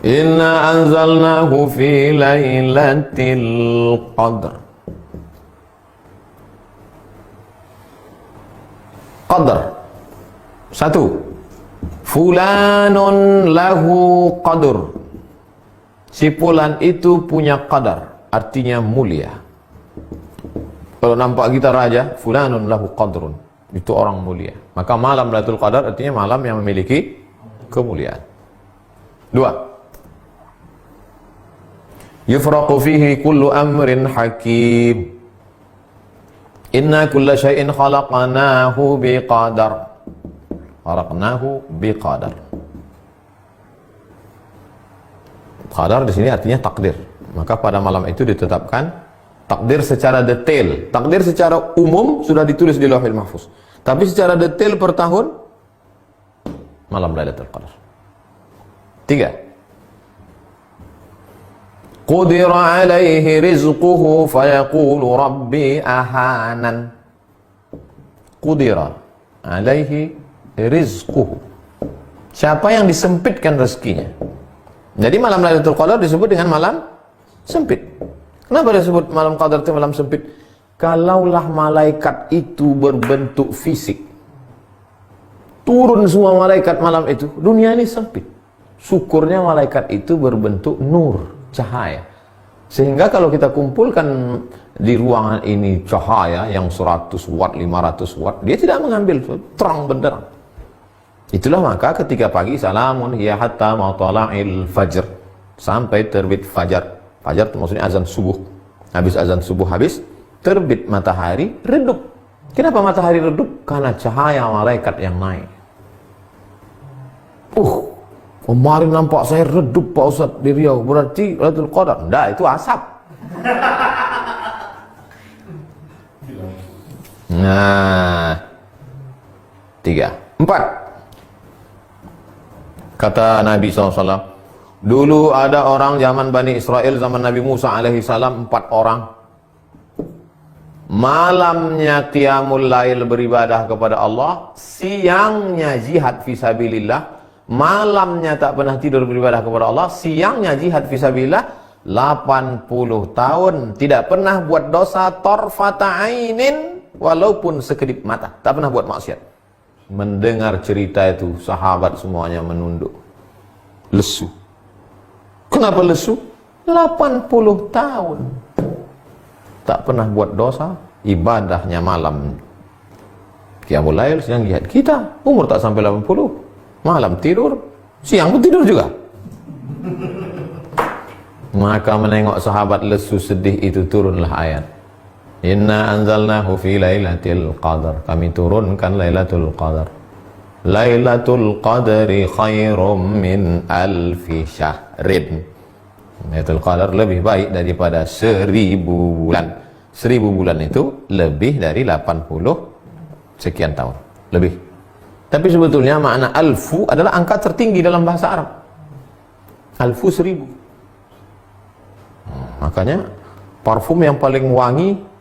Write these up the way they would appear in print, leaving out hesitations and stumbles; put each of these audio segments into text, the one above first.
Inna anzalnahu fi lailatul qadr. Qadr. Satu. Fulanun lahu qadr. Si fulan itu punya qadar, artinya mulia. Kalau nampak kita raja, fulanun lahu qadrun, itu orang mulia. Maka malam Lailatul Qadar artinya malam yang memiliki kemuliaan. Dua. Yufraqu fihi kullu amrin hakim. Inna kulla syai'in khalaqnahu biqadar. Khalaqnahu biqadar. Qadar di sini artinya takdir. Maka pada malam itu ditetapkan takdir secara detail. Takdir secara umum sudah ditulis di Lauhul Mahfuz. Tapi secara detail per tahun malam Lailatul Qadar. Tiga. Qudira alaihi rizquhu fayaqulu rabbi ahanan. Qudira alaihi rizquhu. Siapa yang disempitkan rezekinya? Jadi malam Lailatul Qadar disebut dengan malam sempit. Kenapa disebut malam Qadar itu malam sempit? Kalaulah malaikat itu berbentuk fisik, turun semua malaikat malam itu, dunia ini sempit. Syukurnya malaikat itu berbentuk nur, cahaya. Sehingga kalau kita kumpulkan di ruangan ini cahaya yang 100 watt, 500 watt, dia tidak mengambil, terang benderang. Itulah maka ketika pagi, salamun hiya hatta matla'il fajr, sampai terbit fajar. Fajar itu maksudnya azan subuh. Habis azan subuh habis, terbit matahari, redup. Kenapa matahari redup? Karena cahaya malaikat yang naik. Kemarin nampak saya redup Pak Ustaz di Riau, berarti Lailatul Qadar. Enggak, itu asap. Nah, 3. 4. Kata Nabi SAW, dulu ada orang zaman Bani Israel, zaman Nabi Musa alaihissalam, 4 orang. Malamnya qiyamul lail beribadah kepada Allah, siangnya jihad fisabilillah. Malamnya tak pernah tidur beribadah kepada Allah, siangnya jihad fisabilillah. 80 tahun tidak pernah buat dosa torfata ainin, walaupun sekedip mata, tak pernah buat maksiat. Mendengar cerita itu, sahabat semuanya menunduk, lesu. Kenapa lesu? 80 tahun tak pernah buat dosa, ibadahnya malam qiyamul lail, siang jihad. Kita umur tak sampai 80, malam tidur, siang pun tidur juga. Maka menengok sahabat lesu sedih itu, turunlah ayat, Inna anzalnahu fi lailatul qadar. Kami turunkan Lailatul Qadar. Lailatul Qadri khairum min alfi syahrin. Lailatul Qadar lebih baik daripada 1000 bulan. 1000 bulan itu lebih dari 80 sekian tahun. Lebih. Tapi sebetulnya makna alfu adalah angka tertinggi dalam bahasa Arab. Alfu 1000. Makanya parfum yang paling wangi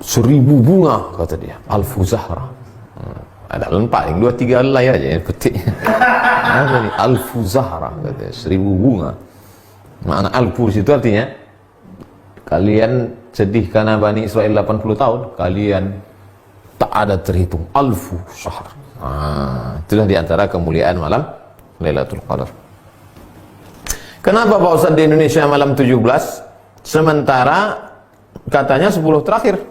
1000 bunga, kata dia, alfu zahra. Ada paling 2-3 helai aja yang petik. Alfu zahra, kata 1000 bunga. Makna alfu di situ artinya kalian sedih karena Bani Israel 80 tahun, kalian tak ada terhitung alfu syahr. Itulah diantara kemuliaan malam Lailatul Qadar. Kenapa Pak Ustaz di Indonesia malam 17, sementara katanya 10 terakhir?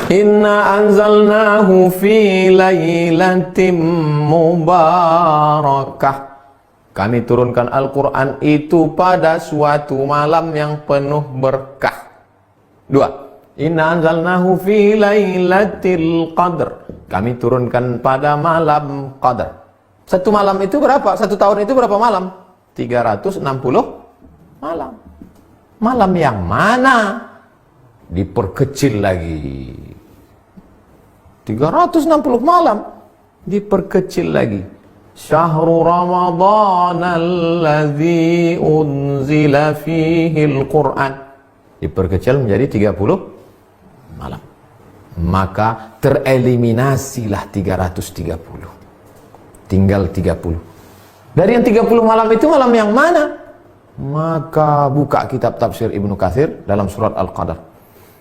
Inna anzalnahu fi lailatin mubarakah. Kami turunkan Al-Quran itu pada suatu malam yang penuh berkah. 2. Inna anzalnahu fi lailatul qadr. Kami turunkan pada malam qadar. Satu malam itu berapa? Satu tahun itu berapa malam? 360 malam. Malam yang mana? Diperkecil lagi. 360 malam diperkecil lagi. Syahrul Ramadan alladzi unzila fihi al-Qur'an. diperkecil menjadi 30 malam. Maka tereliminasilah 330. Tinggal 30. Dari yang 30 malam itu malam yang mana? Maka buka kitab tafsir Ibnu Katsir dalam surat Al-Qadar.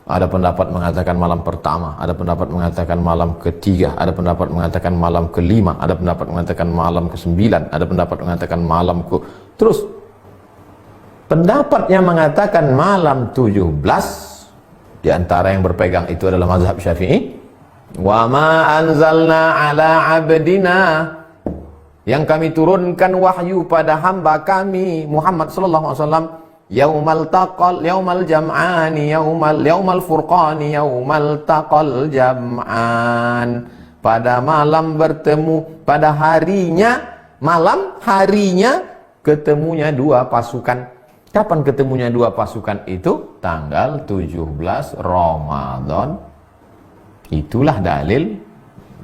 Ada pendapat mengatakan malam pertama, ada pendapat mengatakan malam ketiga, ada pendapat mengatakan malam kelima, ada pendapat mengatakan malam ke-9, ada pendapat mengatakan malam ke... Terus pendapat yang mengatakan malam 17, di antara yang berpegang itu adalah mazhab Syafi'i. Wa ma anzalna ala abdina, yang kami turunkan wahyu pada hamba kami Muhammad sallallahu alaihi wasallam, yaumal jam'ani, yaumal furqani, yaumal taqal jam'an, pada malam bertemu, pada harinya, malam harinya ketemunya dua pasukan. Kapan ketemunya dua pasukan itu? Tanggal 17 Ramadan. Itulah dalil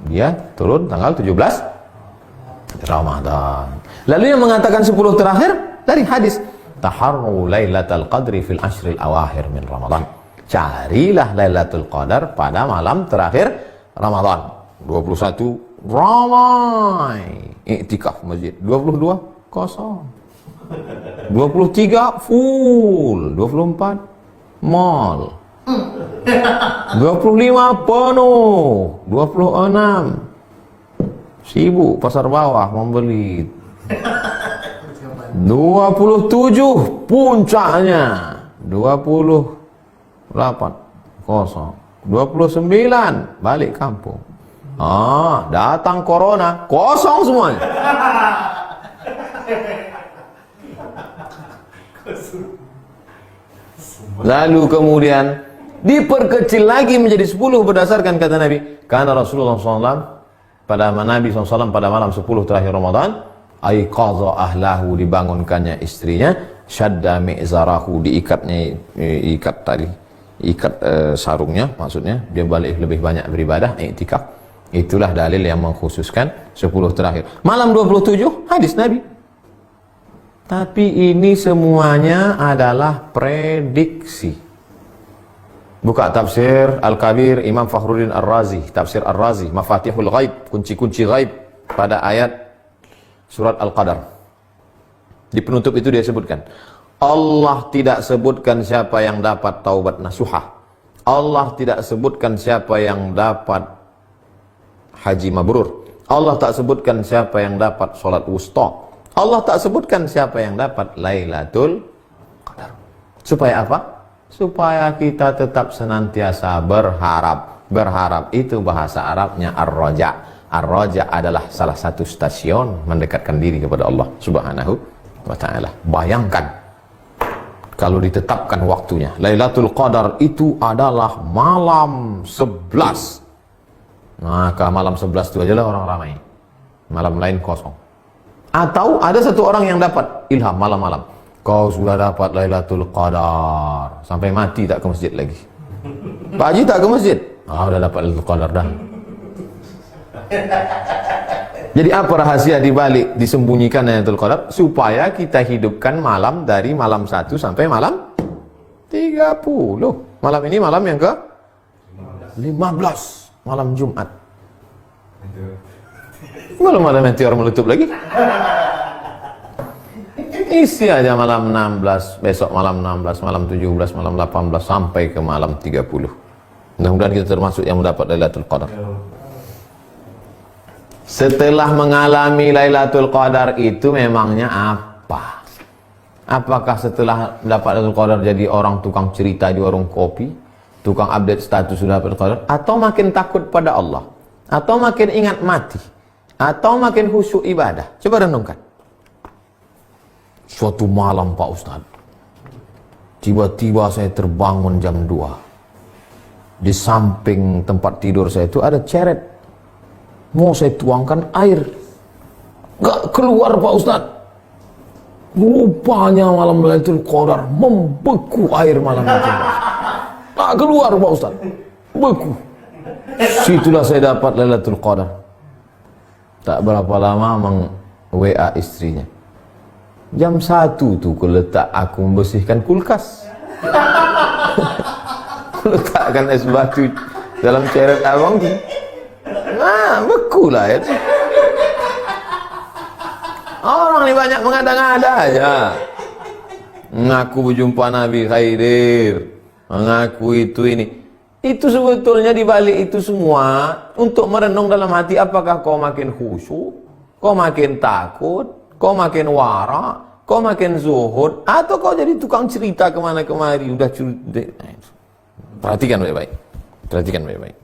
dia turun tanggal 17 Ramadan. Lalu yang mengatakan 10 terakhir dari hadis, taharru lailatul qadri fil ashril awakhir min Ramadan. Carilah Lailatul Qadar pada malam terakhir Ramadan. 21 ramai iktikaf masjid, 22 kosong, 23 full, 24 mall, 25 penuh, 26 sibuk pasar bawah membeli, 27 puncaknya, 28 kosong, 29 balik kampung. Datang corona, kosong semuanya. Lalu kemudian diperkecil lagi menjadi 10 berdasarkan kata Nabi. Karena Rasulullah SAW pada Nabi SAW pada malam 10 terakhir Ramadan, aiqadha ahlahu, dibangunkannya istrinya, syadda mi'zarahu, ikat sarungnya, maksudnya dia balik lebih banyak beribadah, iktikaf. Itulah dalil yang mengkhususkan 10 terakhir. Malam 27 hadis Nabi. Tapi ini semuanya adalah prediksi. Buka tafsir Al-Kabir Imam Fakhruddin Ar-Razi, tafsir Ar-Razi, Mafatihul Ghaib, kunci-kunci ghaib, pada ayat surat Al-Qadar. Di penutup itu dia sebutkan, Allah tidak sebutkan siapa yang dapat taubat nasuha. Allah tidak sebutkan siapa yang dapat haji mabrur. Allah tak sebutkan siapa yang dapat sholat wusta. Allah tak sebutkan siapa yang dapat Lailatul Qadar. Supaya apa? Supaya kita tetap senantiasa berharap. Berharap itu bahasa Arabnya ar-raja. Ar-raja adalah salah satu stasiun mendekatkan diri kepada Allah Subhanahu wa ta'ala. Bayangkan kalau ditetapkan waktunya, Lailatul Qadar itu adalah malam 11. Maka malam 11 itu aja lah orang ramai. Malam lain kosong. Atau ada satu orang yang dapat ilham malam-malam, kau sudah dapat Lailatul Qadar, sampai mati tak ke masjid lagi. Pak Haji tak ke masjid, udah dapat Lailatul Qadar dah. Jadi apa rahasia dibalik disembunyikan Lailatul Qadar? Supaya kita hidupkan malam dari malam 1 sampai malam 30. Malam ini malam yang ke 15, malam Jumat. Belum ada meteor meletup lagi. Isi aja malam 16, besok malam 16, malam 17, malam 18 sampai ke malam 30. Mudah-mudahan kita termasuk yang mendapat Lailatul Qadar. Setelah mengalami Lailatul Qadar itu memangnya apa? Apakah setelah dapat Lailatul Qadar jadi orang tukang cerita di warung kopi, tukang update status sudah dapat Qadar, atau makin takut pada Allah, atau makin ingat mati, atau makin khusyuk ibadah? Coba renungkan. Suatu malam Pak Ustadz, tiba-tiba saya terbangun jam 2. Di samping tempat tidur saya itu ada ceret. Mau saya tuangkan air, gak keluar Pak Ustadz. Rupanya malam Lailatul Qadar membeku air malam itu. Tak keluar Pak Ustadz, beku. Situlah saya dapat Lailatul Qadar. Tak berapa lama meng-WA istrinya. Jam 1 tuh keletak aku membersihkan kulkas. letakkan es batu dalam ceret abang tu, nah beku lah ya. Orang ni banyak mengada-ngada aja. Mengaku berjumpa Nabi Khairir, mengaku itu ini. Itu sebetulnya dibalik itu semua untuk merenung dalam hati, apakah kau makin khusyuk, kau makin takut, kau makin wara, kau makin zuhud, atau kau jadi tukang cerita kemana kemari, udah cerita. Perhatikan baik-baik. Perhatikan baik-baik.